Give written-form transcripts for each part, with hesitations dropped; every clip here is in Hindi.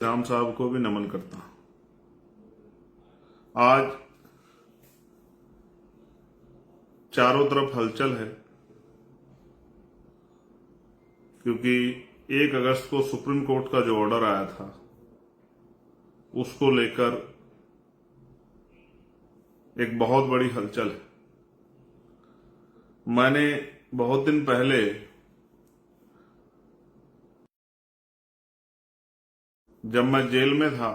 राम साहब को भी नमन करता हूं। आज चारों तरफ हलचल है क्योंकि 1 अगस्त को सुप्रीम कोर्ट का जो ऑर्डर आया था उसको लेकर एक बहुत बड़ी हलचल है। मैंने बहुत दिन पहले जब मैं जेल में था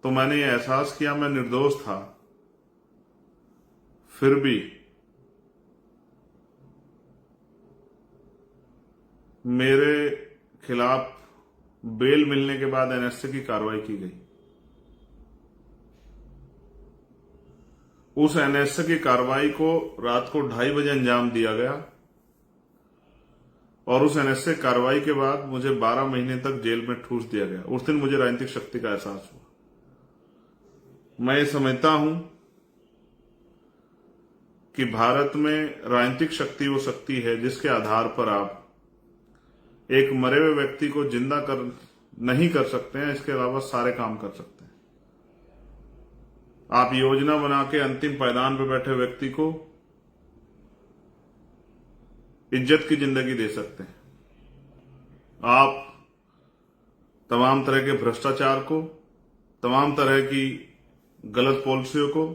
तो मैंने ये एहसास किया मैं निर्दोष था, फिर भी मेरे खिलाफ बेल मिलने के बाद एनएसए की कार्रवाई की गई। उस एनएसए की कार्रवाई को रात को 2:30 बजे अंजाम दिया गया और उस एनएसए कार्रवाई के बाद मुझे 12 महीने तक जेल में ठूस दिया गया। उस दिन मुझे राजनीतिक शक्ति का एहसास हुआ। मैं ये समझता हूं कि भारत में राजनीतिक शक्ति वो शक्ति है जिसके आधार पर आप एक मरे हुए व्यक्ति को जिंदा नहीं कर सकते हैं, इसके अलावा सारे काम कर सकते हैं। आप योजना बना के अंतिम पायदान पर बैठे व्यक्ति को इज्जत की जिंदगी दे सकते हैं। आप तमाम तरह के भ्रष्टाचार को, तमाम तरह की गलत पॉलिसियों को,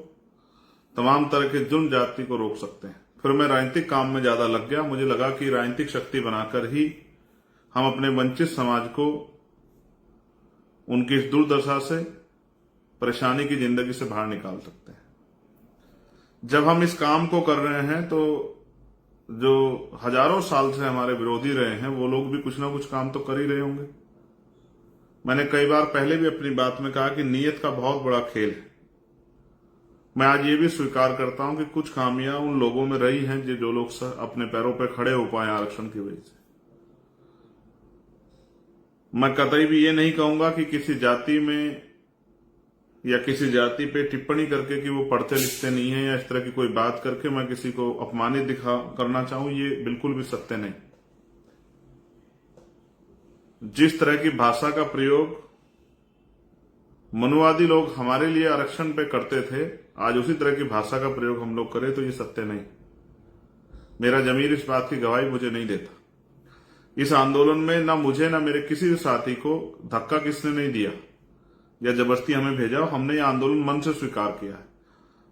तमाम तरह के जुर्म जाति को रोक सकते हैं। फिर मैं राजनीतिक काम में ज्यादा लग गया। मुझे लगा कि राजनीतिक शक्ति बनाकर ही हम अपने वंचित समाज को उनकी इस दुर्दशा से, परेशानी की जिंदगी से बाहर निकाल सकते हैं। जब हम इस काम को कर रहे हैं तो जो हजारों साल से हमारे विरोधी रहे हैं वो लोग भी कुछ ना कुछ काम तो कर ही रहे होंगे। मैंने कई बार पहले भी अपनी बात में कहा कि नीयत का बहुत बड़ा खेल है। मैं आज ये भी स्वीकार करता हूं कि कुछ खामियां उन लोगों में रही हैं जो लोग अपने पैरों पर खड़े हो पाए आरक्षण की वजह से। मैं कतई भी ये नहीं कहूंगा कि किसी जाति में या किसी जाति पे टिप्पणी करके कि वो पढ़ते लिखते नहीं है या इस तरह की कोई बात करके मैं किसी को अपमानित करना चाहूं, ये बिल्कुल भी सत्य नहीं। जिस तरह की भाषा का प्रयोग मनुवादी लोग हमारे लिए आरक्षण पे करते थे, आज उसी तरह की भाषा का प्रयोग हम लोग करें तो ये सत्य नहीं। मेरा जमीर इस बात की गवाही मुझे नहीं देता। इस आंदोलन में ना मुझे ना मेरे किसी भी साथी को धक्का किसने नहीं दिया या जबरदस्ती हमें भेजा। हमने ये आंदोलन मन से स्वीकार किया है।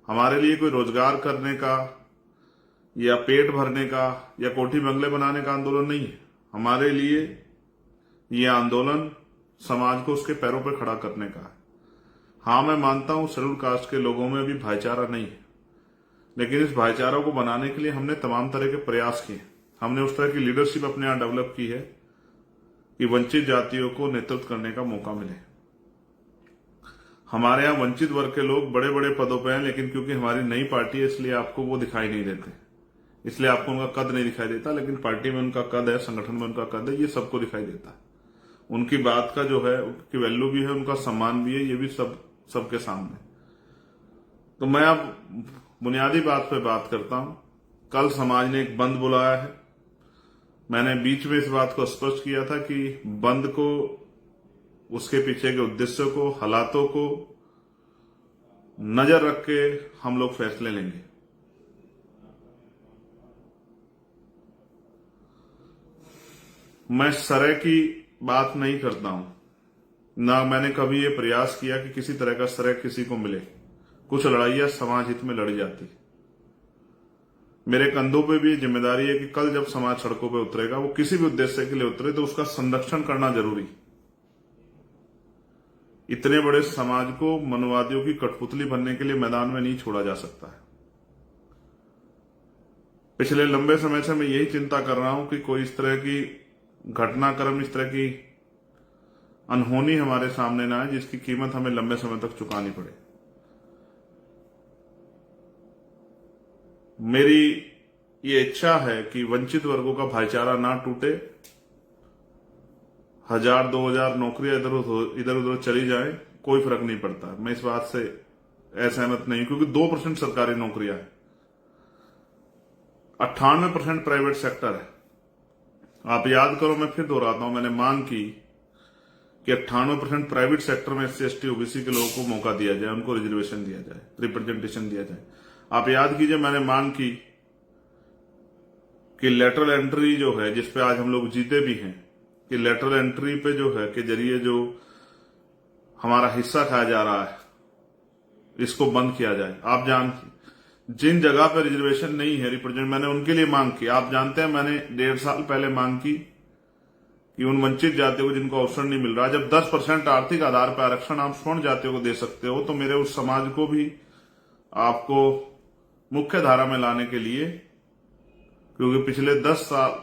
हमारे लिए कोई रोजगार करने का या पेट भरने का या कोठी बंगले बनाने का आंदोलन नहीं है। हमारे लिए ये आंदोलन समाज को उसके पैरों पर खड़ा करने का है। हाँ, मैं मानता हूं शेड्यूल कास्ट के लोगों में अभी भाईचारा नहीं है, लेकिन इस भाईचारा को बनाने के लिए हमने तमाम तरह के प्रयास किए। हमने उस तरह की लीडरशिप अपने यहां डेवलप की है कि वंचित जातियों को नेतृत्व करने का मौका मिले। हमारे यहां वंचित वर्ग के लोग बड़े बड़े पदों पर हैं, लेकिन क्योंकि हमारी नई पार्टी है इसलिए आपको वो दिखाई नहीं देते, इसलिए आपको उनका कद नहीं दिखाई देता। लेकिन पार्टी में उनका कद है, संगठन में उनका कद है, ये सबको दिखाई देता है। उनकी बात का जो है उनकी वैल्यू भी है, उनका सम्मान भी है, ये भी सबके सामने। तो मैं अब बुनियादी बात पे बात करता हूं। कल समाज ने एक बंद बुलाया है। मैंने बीच में इस बात को स्पष्ट किया था कि बंद को, उसके पीछे के उद्देश्यों को, हालातों को नजर रख के हम लोग फैसले लेंगे। मैं सरे की बात नहीं करता हूं, ना मैंने कभी ये प्रयास किया कि किसी तरह का सरे किसी को मिले। कुछ लड़ाइयां समाज हित में लड़ी जाती। मेरे कंधों पे भी जिम्मेदारी है कि कल जब समाज सड़कों पे उतरेगा, वो किसी भी उद्देश्य के लिए उतरे, तो उसका संरक्षण करना जरूरी। इतने बड़े समाज को मनुवादियों की कठपुतली बनने के लिए मैदान में नहीं छोड़ा जा सकता है। पिछले लंबे समय से मैं यही चिंता कर रहा हूं कि कोई इस तरह की घटनाक्रम, इस तरह की अनहोनी हमारे सामने ना आए जिसकी कीमत हमें लंबे समय तक चुकानी पड़े। मेरी ये इच्छा है कि वंचित वर्गों का भाईचारा ना टूटे। 1000-2000 नौकरियां इधर उधर चली जाए, कोई फर्क नहीं पड़ता। मैं इस बात से असहमत नहीं, क्योंकि 2% सरकारी नौकरियां है, 98% प्राइवेट सेक्टर है। आप याद करो, मैं फिर दोहराता हूं, मैंने मांग की कि 98% प्राइवेट सेक्टर में SC/ST OBC के लोगों को मौका दिया जाए, उनको रिजर्वेशन दिया जाए, रिप्रेजेंटेशन दिया जाए। आप याद कीजिए, मैंने मांग की कि लेटरल एंट्री जो है, जिसपे आज हम लोग जीते भी हैं, कि लेटरल एंट्री पे जो है के जरिए जो हमारा हिस्सा खाया जा रहा है, इसको बंद किया जाए। आप जिन जगह पे रिजर्वेशन नहीं है रिप्रेजेंट, मैंने उनके लिए मांग की। आप जानते हैं मैंने 1.5 साल पहले मांग की कि उन वंचित जातियों को जिनको अवसर नहीं मिल रहा, जब 10% आर्थिक आधार पर आरक्षण आप स्वर्ण जातियों को दे सकते हो, तो मेरे उस समाज को भी आपको मुख्य धारा में लाने के लिए, क्योंकि पिछले 10 साल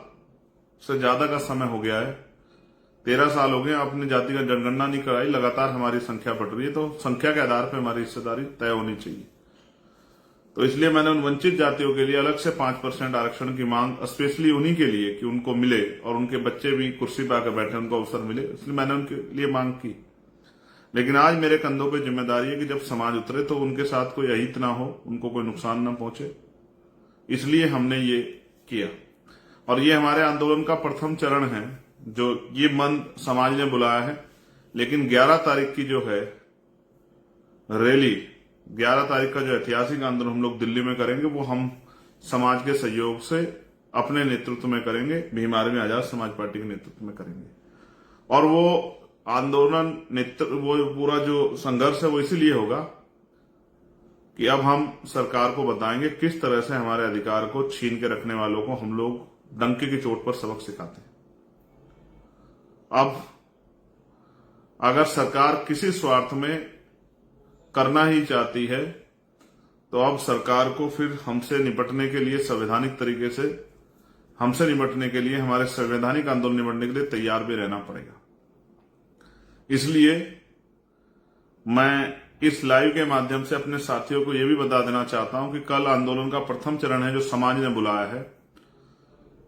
से ज्यादा का समय हो गया है, 13 साल हो गए अपनी जाति का जनगणना नहीं कराई, लगातार हमारी संख्या बढ़ रही है, तो संख्या के आधार पर हमारी हिस्सेदारी तय होनी चाहिए। तो इसलिए मैंने उन वंचित जातियों के लिए अलग से 5% आरक्षण की मांग, स्पेशली उन्हीं के लिए कि उनको मिले और उनके बच्चे भी कुर्सी पर आकर बैठे, उनको अवसर मिले, इसलिए मैंने उनके लिए मांग की। लेकिन आज मेरे कंधों पे जिम्मेदारी है कि जब समाज उतरे तो उनके साथ कोई अहित ना हो, उनको कोई नुकसान ना पहुंचे, इसलिए हमने ये किया। और ये हमारे आंदोलन का प्रथम चरण है, जो ये मंद समाज ने बुलाया है। लेकिन 11 तारीख की जो है रैली, 11 तारीख का जो ऐतिहासिक आंदोलन हम लोग दिल्ली में करेंगे, वो हम समाज के सहयोग से अपने नेतृत्व में करेंगे, भीम आर्मी आजाद समाज पार्टी के नेतृत्व में करेंगे। और वो आंदोलन वो पूरा जो संघर्ष है वो इसीलिए होगा कि अब हम सरकार को बताएंगे किस तरह से हमारे अधिकार को छीन के रखने वालों को हम लोग डंके की चोट पर सबक सिखाते हैं। अब अगर सरकार किसी स्वार्थ में करना ही चाहती है, तो अब सरकार को फिर हमसे निपटने के लिए संवैधानिक तरीके से, हमसे निपटने के लिए, हमारे संवैधानिक आंदोलन निपटने के लिए तैयार भी रहना पड़ेगा। इसलिए मैं इस लाइव के माध्यम से अपने साथियों को यह भी बता देना चाहता हूं कि कल आंदोलन का प्रथम चरण है जो समाज ने बुलाया है।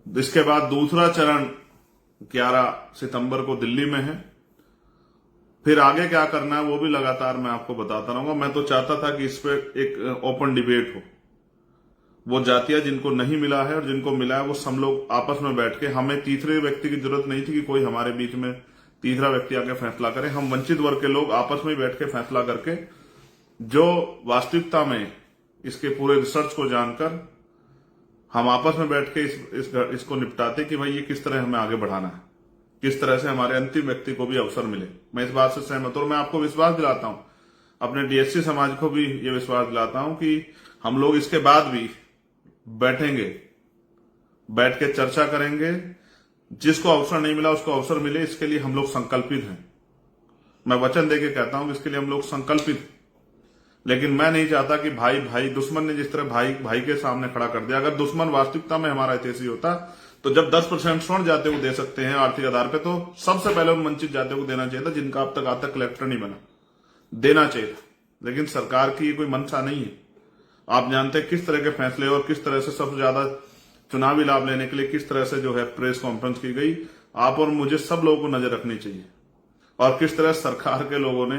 इसके बाद दूसरा चरण 11 सितंबर को दिल्ली में है। फिर आगे क्या करना है वो भी लगातार मैं आपको बताता रहूंगा। मैं तो चाहता था कि इस पर एक ओपन डिबेट हो, वो जातियां जिनको नहीं मिला है और जिनको मिला है वो सब लोग आपस में बैठ के, हमें तीसरे व्यक्ति की जरूरत नहीं थी कि कोई हमारे बीच में तीसरा व्यक्ति आके फैसला करे। हम वंचित वर्ग के लोग आपस में बैठ के फैसला करके, जो वास्तविकता में इसके पूरे रिसर्च को जानकर हम आपस में बैठ के इसको निपटाते कि भाई ये किस तरह हमें आगे बढ़ाना है, किस तरह से हमारे अंतिम व्यक्ति को भी अवसर मिले। मैं इस बात से सहमत हूं और मैं आपको विश्वास दिलाता हूं, अपने DSC समाज को भी ये विश्वास दिलाता हूं कि हम लोग इसके बाद भी बैठेंगे, बैठ के चर्चा करेंगे। जिसको अवसर नहीं मिला उसको अवसर मिले, इसके लिए हम लोग संकल्पित हैं। मैं वचन देके कहता हूं कि इसके लिए हम लोग संकल्पित। लेकिन मैं नहीं चाहता कि भाई दुश्मन ने जिस तरह भाई के सामने खड़ा कर दिया, अगर दुश्मन वास्तविकता में हमारा हितैषी होता तो जब 10% स्वर्ण जातियों को दे सकते हैं आर्थिक आधार पे, तो सबसे पहले उन वंचित जातियों को देना चाहिए था जिनका अब तक कलेक्टर नहीं बना, देना चाहिए था। लेकिन सरकार की कोई मंशा नहीं है। आप जानते हैं किस तरह के फैसले और किस तरह से सबसे ज्यादा चुनावी लाभ लेने के लिए किस तरह से जो है प्रेस कॉन्फ्रेंस की गई। आप और मुझे सब लोगों को नजर रखनी चाहिए और किस तरह सरकार के लोगों ने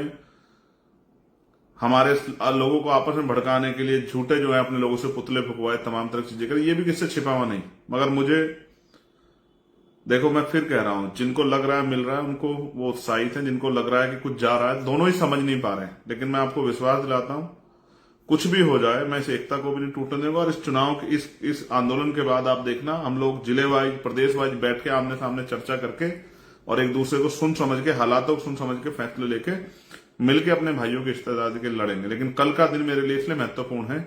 हमारे लोगों को आपस में भड़काने के लिए झूठे जो है अपने लोगों से पुतले फुकवाए, तमाम तरह की चीजें करी। ये भी किससे छिपा हुआ नहीं। मगर मुझे देखो, मैं फिर कह रहा हूं, जिनको लग रहा है मिल रहा है उनको वो उत्साहित है, जिनको लग रहा है कि कुछ जा रहा है, दोनों ही समझ नहीं पा रहे हैं। लेकिन मैं आपको विश्वास दिलाता हूं, कुछ भी हो जाए मैं इस एकता को भी नहीं टूटने दूंगा। और इस चुनाव के इस आंदोलन के बाद आप देखना, हम लोग जिले वाइज, प्रदेश वाइज बैठ के आमने सामने चर्चा करके और एक दूसरे को सुन समझ के, हालातों को सुन समझ के फैसले लेके मिलकर अपने भाइयों की रिश्तेदारी के लड़ेंगे। लेकिन कल का दिन मेरे लिए इसलिए महत्वपूर्ण है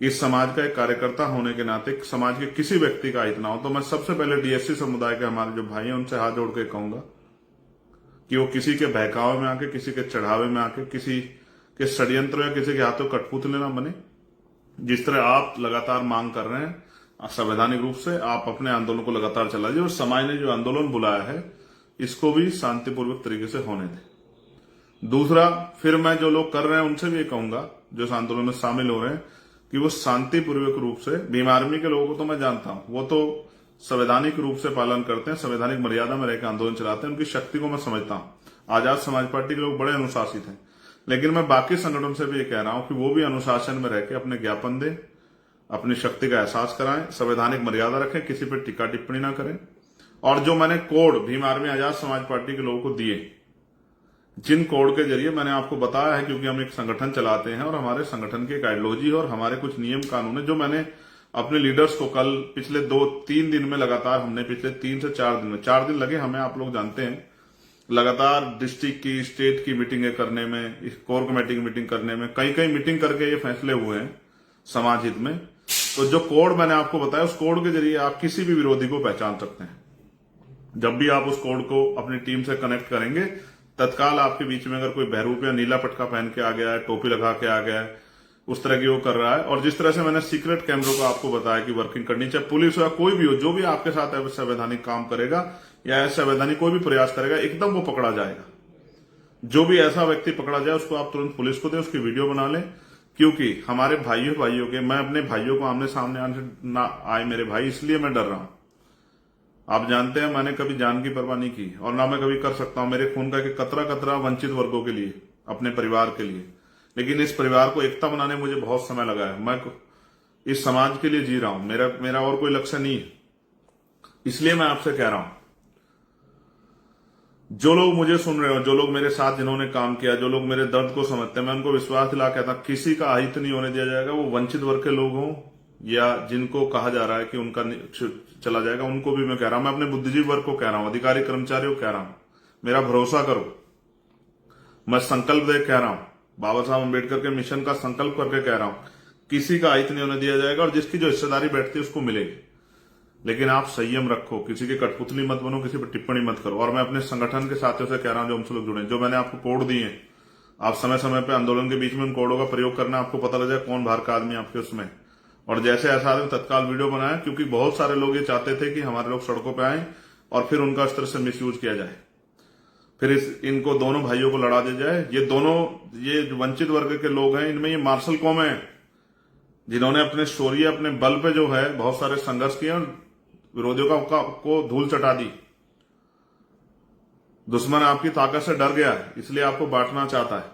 कि इस समाज का एक कार्यकर्ता होने के नाते समाज के किसी व्यक्ति का हित ना हो। तो मैं सबसे पहले DSC समुदाय के हमारे जो भाई हैं उनसे हाथ जोड़ के कहूंगा कि वो किसी के बहकावे में आके, किसी के चढ़ावे में आके, किसी के षड्यंत्र या किसी के हाथों कठपुतले ना बने। जिस तरह आप लगातार मांग कर रहे हैं संवैधानिक रूप से, आप अपने आंदोलन को लगातार चलाइए और समाज ने जो आंदोलन बुलाया है इसको भी शांतिपूर्वक तरीके से होने दें। दूसरा, फिर मैं जो लोग कर रहे हैं उनसे भी ये कहूंगा जो इस आंदोलन में शामिल हो रहे हैं कि वो शांतिपूर्वक रूप से, भीम आर्मी के लोगों को तो मैं जानता हूं, वो तो संवैधानिक रूप से पालन करते हैं, संवैधानिक मर्यादा में रहकर आंदोलन चलाते हैं, उनकी शक्ति को मैं समझता हूं। आजाद समाज पार्टी के लोग बड़े अनुशासित हैं। लेकिन मैं बाकी संगठन से भी ये कह रहा हूं कि वो भी अनुशासन में रहकर अपने ज्ञापन दें, अपनी शक्ति का एहसास कराएं, संवैधानिक मर्यादा रखें, किसी पर टीका टिप्पणी ना करें। और जो मैंने code Bhim army Azad Samaj party के लोगों को दिए, जिन कोड के जरिए मैंने आपको बताया है, क्योंकि हम एक संगठन चलाते हैं और हमारे संगठन की एक आइडियोलॉजी और हमारे कुछ नियम कानून है जो मैंने अपने लीडर्स को कल पिछले 2-3 दिन में लगातार हमने पिछले 3 से 4 दिन में 4 दिन लगे हमें, आप लोग जानते हैं, लगातार डिस्ट्रिक्ट की स्टेट की मीटिंगें करने में, कोर कमेटी की मीटिंग करने में, कई कई मीटिंग करके ये फैसले हुए हैं समाज हित में। तो जो कोड मैंने आपको बताया उस कोड के जरिए आप किसी भी विरोधी को पहचान सकते हैं। जब भी आप उस कोड को अपनी टीम से कनेक्ट करेंगे, तत्काल आपके बीच में अगर कोई बहरूप या नीला पटका पहन के आ गया है, टोपी लगा के आ गया है, उस तरह की वो कर रहा है, और जिस तरह से मैंने सीक्रेट कैमरों को आपको बताया कि वर्किंग करनी, चाहे पुलिस हो या कोई भी हो, जो भी आपके साथ असंवैधानिक काम करेगा या असंवैधानिक कोई भी प्रयास करेगा, एकदम वो पकड़ा जाएगा। जो भी ऐसा व्यक्ति पकड़ा जाए उसको आप तुरंत पुलिस को दें, उसकी वीडियो बना लें, क्योंकि हमारे भाइयों के, मैं अपने भाइयों को आमने सामने आने ना आए मेरे भाई, इसलिए मैं डर रहा हूं। आप जानते हैं मैंने कभी जान की परवाह नहीं की और ना मैं कभी कर सकता हूं। मेरे खून का एक कतरा कतरा वंचित वर्गों के लिए, अपने परिवार के लिए, लेकिन इस परिवार को एकता बनाने में मुझे बहुत समय लगा है। मैं इस समाज के लिए जी रहा हूं, मेरा और कोई लक्ष्य नहीं है। इसलिए मैं आपसे कह रहा हूं, जो लोग मुझे सुन रहे हो, जो लोग मेरे साथ जिन्होंने काम किया, जो लोग मेरे दर्द को समझते हैं, मैं उनको विश्वास दिला कहता किसी का अहित नहीं होने दिया जाएगा। वो वंचित वर्ग के लोग हों या जिनको कहा जा रहा है कि उनका चला जाएगा, उनको भी मैं कह रहा हूं, मैं अपने बुद्धिजीवी वर्ग को कह रहा हूं, अधिकारी कर्मचारियों को कह रहा हूं, मेरा भरोसा करो। मैं संकल्प दे कह रहा हूं, बाबा साहब अम्बेडकर के मिशन का संकल्प करके कह रहा हूं, किसी का अहित नहीं होने दिया जाएगा और जिसकी जो हिस्सेदारी बैठती है उसको मिलेगी। लेकिन आप संयम रखो, किसी की कठपुतली मत बनो, किसी पर टिप्पणी मत करो। और मैं अपने संगठन के साथियों से कह रहा हूं जो हमसे लोग जुड़े, जो मैंने आपको कोड दिए, आप समय समय पे आंदोलन के बीच में उन कोडों का प्रयोग करना, आपको पता लग जाए कौन बाहर का आदमी आपके उसमें, और जैसे ऐसा आदमी तत्काल वीडियो बनाए, क्योंकि बहुत सारे लोग ये चाहते थे कि हमारे लोग सड़कों पर आए और फिर उनका इस तरह से मिसयूज किया जाए, फिर इनको दोनों भाइयों को लड़ा दिया जाए। ये जो वंचित वर्ग के लोग हैं, इनमें ये मार्शल कौम है जिन्होंने अपने शौर्य, अपने बल पे जो है बहुत सारे संघर्ष किए, विरोधियों को धूल चटा दी। दुश्मन आपकी ताकत से डर गया है, इसलिए आपको बांटना चाहता है।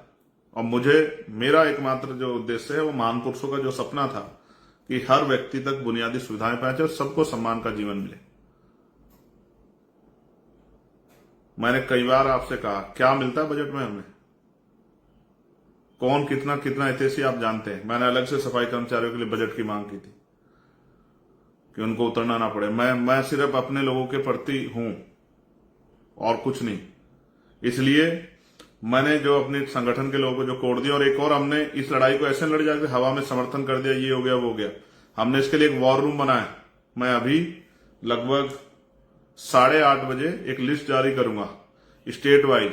और मेरा एकमात्र जो उद्देश्य है वो महान पुरुषों का जो सपना था कि हर व्यक्ति तक बुनियादी सुविधाएं पहुंचे और सबको सम्मान का जीवन मिले। मैंने कई बार आपसे कहा क्या मिलता है बजट में हमें, कौन कितना कितना हितैषी आप जानते हैं। मैंने अलग से सफाई कर्मचारियों के लिए बजट की मांग की थी कि उनको उतरना ना पड़े। मैं सिर्फ अपने लोगों के प्रति हूं और कुछ नहीं। इसलिए मैंने जो अपने संगठन के लोगों को जो कोड दिया, और एक और हमने इस लड़ाई को ऐसे लड़ जाकर हवा में समर्थन कर दिया, ये हो गया वो हो गया। हमने इसके लिए एक वॉर रूम बनाया। मैं अभी लगभग 8:30 बजे एक लिस्ट जारी करूंगा स्टेट वाइज,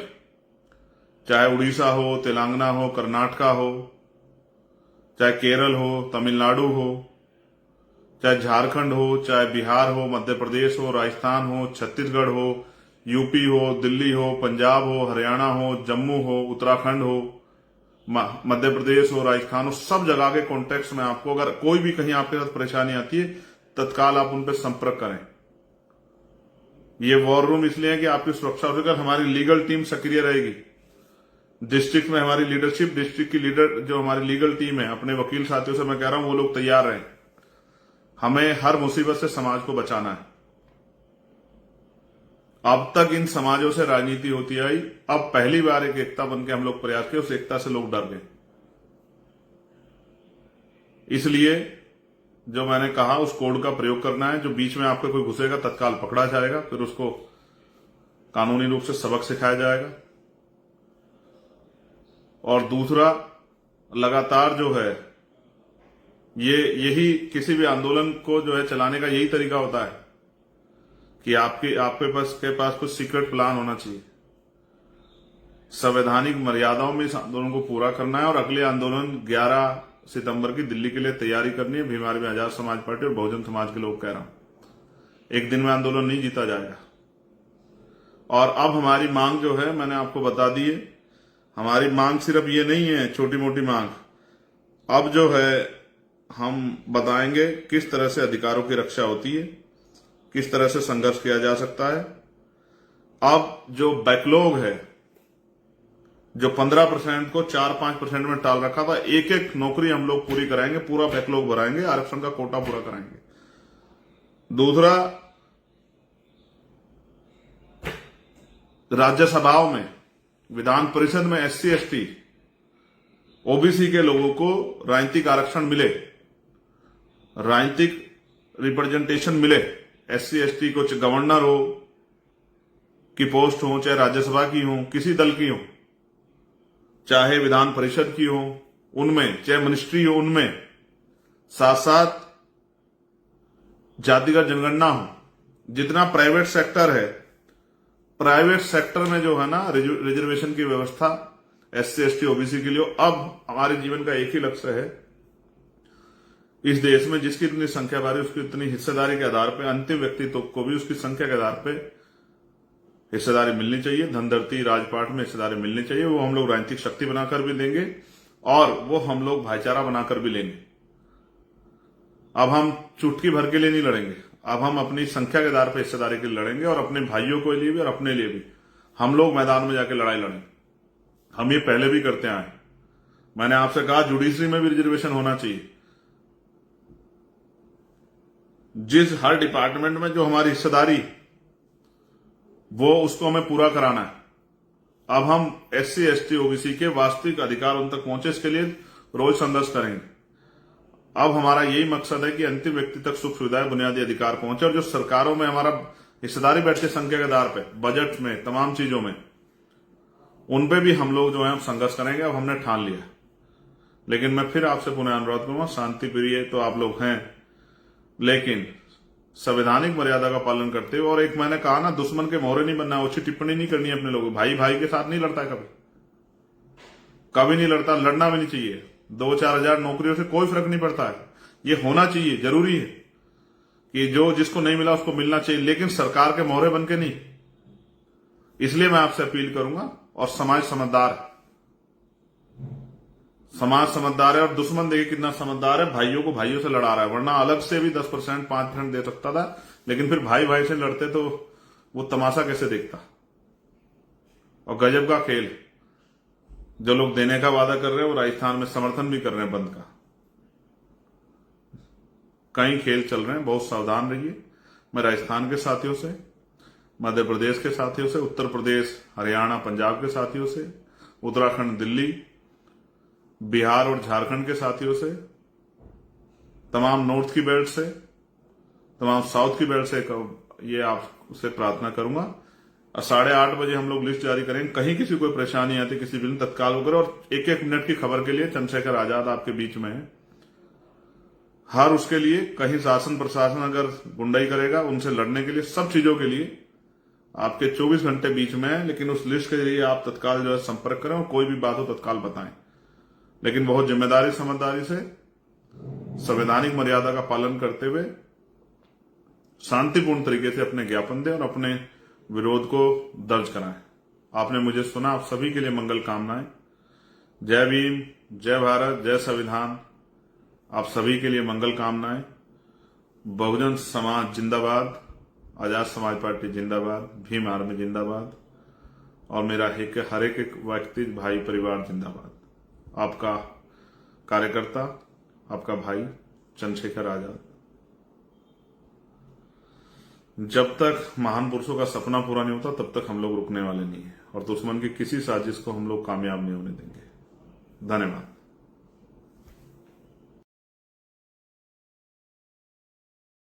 चाहे उड़ीसा हो, तेलंगाना हो, कर्नाटका हो, चाहे केरल हो, तमिलनाडु हो, चाहे झारखंड हो, चाहे बिहार हो, मध्य प्रदेश हो, राजस्थान हो, छत्तीसगढ़ हो, यूपी हो, दिल्ली हो, पंजाब हो, हरियाणा हो, जम्मू हो, उत्तराखंड हो, मध्य प्रदेश हो, राजस्थान हो, सब जगह के कॉन्टेक्ट में आपको अगर कोई भी कहीं आपके साथ परेशानी आती है, तत्काल आप उन पर संपर्क करें। ये वॉर रूम इसलिए है कि आपकी सुरक्षा हो सके, हमारी लीगल टीम सक्रिय रहेगी। डिस्ट्रिक्ट में हमारी लीडरशिप, डिस्ट्रिक्ट की लीडर जो हमारी लीगल टीम है, अपने वकील साथियों से मैं कह रहा हूं वो लोग तैयार रहें। हमें हर मुसीबत से समाज को बचाना है। अब तक इन समाजों से राजनीति होती आई, अब पहली बार एक एकता बनकर हम लोग प्रयास किए, उस एकता से लोग डर गए। इसलिए जो मैंने कहा उस कोड का प्रयोग करना है, जो बीच में आपका कोई घुसेगा तत्काल पकड़ा जाएगा, फिर उसको कानूनी रूप से सबक सिखाया जाएगा। और दूसरा, लगातार जो है यही किसी भी आंदोलन को जो है चलाने का यही तरीका होता है कि आपके पास कुछ सीक्रेट प्लान होना चाहिए। संवैधानिक मर्यादाओं में इस आंदोलन को पूरा करना है और अगले आंदोलन 11 सितंबर की दिल्ली के लिए तैयारी करनी है। भीम आर्मी आजाद समाज पार्टी और बहुजन समाज के लोग कह रहा हूं, एक दिन में आंदोलन नहीं जीता जाएगा। और अब हमारी मांग जो है मैंने आपको बता दी है। हमारी मांग सिर्फ ये नहीं है छोटी मोटी मांग, अब जो है हम बताएंगे किस तरह से अधिकारों की रक्षा होती है, किस तरह से संघर्ष किया जा सकता है। अब जो बैकलॉग है, जो 15% को 4-5% में टाल रखा था, एक एक नौकरी हम लोग पूरी कराएंगे, पूरा बैकलॉग भराएंगे, आरक्षण का कोटा पूरा कराएंगे। दूसरा, राज्यसभाओं में विधान परिषद में SC ST OBC के लोगों को राजनीतिक आरक्षण मिले, राजनीतिक रिप्रेजेंटेशन मिले। SC ST को गवर्नर हो की पोस्ट हो, चाहे राज्यसभा की हो, किसी दल की हो, चाहे विधान परिषद की हो उनमें, चाहे मिनिस्ट्री हो उनमें, साथ साथ जातिगत जनगणना हो। जितना प्राइवेट सेक्टर है, प्राइवेट सेक्टर में जो है ना रिजर्वेशन की व्यवस्था SC ST OBC के लिए। अब हमारे जीवन का एक ही लक्ष्य है, इस देश में जिसकी इतनी संख्या बारी उसकी इतनी हिस्सेदारी के आधार पर, अंतिम व्यक्तित्व को भी उसकी संख्या के आधार पर हिस्सेदारी मिलनी चाहिए। धनधरती राजपाट में हिस्सेदारी मिलनी चाहिए। वो हम लोग राजनीतिक शक्ति बनाकर भी देंगे और वो हम लोग भाईचारा बनाकर भी लेंगे। अब हम चुटकी भर के लिए नहीं लड़ेंगे, अब हम अपनी संख्या के आधार पर हिस्सेदारी के लिए लड़ेंगे और अपने भाइयों के लिए भी और अपने लिए भी हम लोग मैदान में जाके लड़ाई लड़ेंगे। हम ये पहले भी करते आए। मैंने आपसे कहा जुडिशरी में भी रिजर्वेशन होना चाहिए। जिस हर डिपार्टमेंट में जो हमारी हिस्सेदारी वो उसको हमें पूरा कराना है। अब हम SC ST OBC के वास्तविक अधिकार उन तक पहुंचे, इसके लिए रोज संघर्ष करेंगे। अब हमारा यही मकसद है कि अंतिम व्यक्ति तक सुख सुविधाएं, बुनियादी अधिकार पहुंचे और जो सरकारों में हमारा हिस्सेदारी बैठती है संख्या के आधार पर, बजट में, तमाम चीजों में, उन पे भी हम लोग जो है संघर्ष करेंगे। अब हमने ठान लिया। लेकिन मैं फिर आपसे पुनः अनुरोध करूंगा, शांति प्रिय तो आप लोग हैं, लेकिन संवैधानिक मर्यादा का पालन करते हुए। और एक मैंने कहा ना, दुश्मन के मोहरे नहीं बनना, अच्छी टिप्पणी नहीं करनी है अपने लोगों। भाई भाई के साथ नहीं लड़ता है, कभी नहीं लड़ता, लड़ना भी नहीं चाहिए। 2-4 हजार नौकरियों से कोई फर्क नहीं पड़ता है। ये होना चाहिए, जरूरी है कि जो जिसको नहीं मिला उसको मिलना चाहिए, लेकिन सरकार के मोहरे बन के नहीं। इसलिए मैं आपसे अपील करूंगा। और समाज समझदार है और दुश्मन देखिए कितना समझदार है, भाइयों को भाइयों से लड़ा रहा है। वरना अलग से भी 10% 5% दे सकता था, लेकिन फिर भाई भाई से लड़ते तो वो तमाशा कैसे देखता। और गजब का खेल, जो लोग देने का वादा कर रहे हैं वो राजस्थान में समर्थन भी कर रहे हैं बंद का। कई खेल चल रहे हैं, बहुत सावधान रहिए। मैं राजस्थान के साथियों से, मध्य प्रदेश के साथियों से, उत्तर प्रदेश, हरियाणा, पंजाब के साथियों से, उत्तराखंड, दिल्ली, बिहार और झारखंड के साथियों से, तमाम नॉर्थ की बेल्ट से, तमाम साउथ की बेल्ट से ये आपसे प्रार्थना करूंगा। 8:30 बजे हम लोग लिस्ट जारी करेंगे। कहीं किसी को परेशानी आती, किसी भी तत्काल होकर, और 1-1 मिनट की खबर के लिए चंद्रशेखर आजाद आपके बीच में है। हर उसके लिए कहीं शासन प्रशासन अगर गुंडाई करेगा, उनसे लड़ने के लिए, सब चीजों के लिए आपके 24 घंटे बीच में है। लेकिन उस लिस्ट के जरिए आप तत्काल जो है संपर्क करें और कोई भी बात हो तत्काल बताएं। लेकिन बहुत जिम्मेदारी समझदारी से, संवैधानिक मर्यादा का पालन करते हुए शांतिपूर्ण तरीके से अपने ज्ञापन दें और अपने विरोध को दर्ज कराएं। आपने मुझे सुना। आप सभी के लिए मंगल कामनाएं। जय भीम, जय भारत, जय संविधान। आप सभी के लिए मंगल कामनाएं। बहुजन समाज जिंदाबाद, आजाद समाज पार्टी जिंदाबाद, भीम आर्मी जिंदाबाद और मेरा हर एक व्यक्ति भाई परिवार जिंदाबाद। आपका कार्यकर्ता, आपका भाई चंद्रशेखर आजाद। जब तक महान पुरुषों का सपना पूरा नहीं होता तब तक हम लोग रुकने वाले नहीं है और दुश्मन की किसी साजिश को हम लोग कामयाब नहीं होने देंगे। धन्यवाद।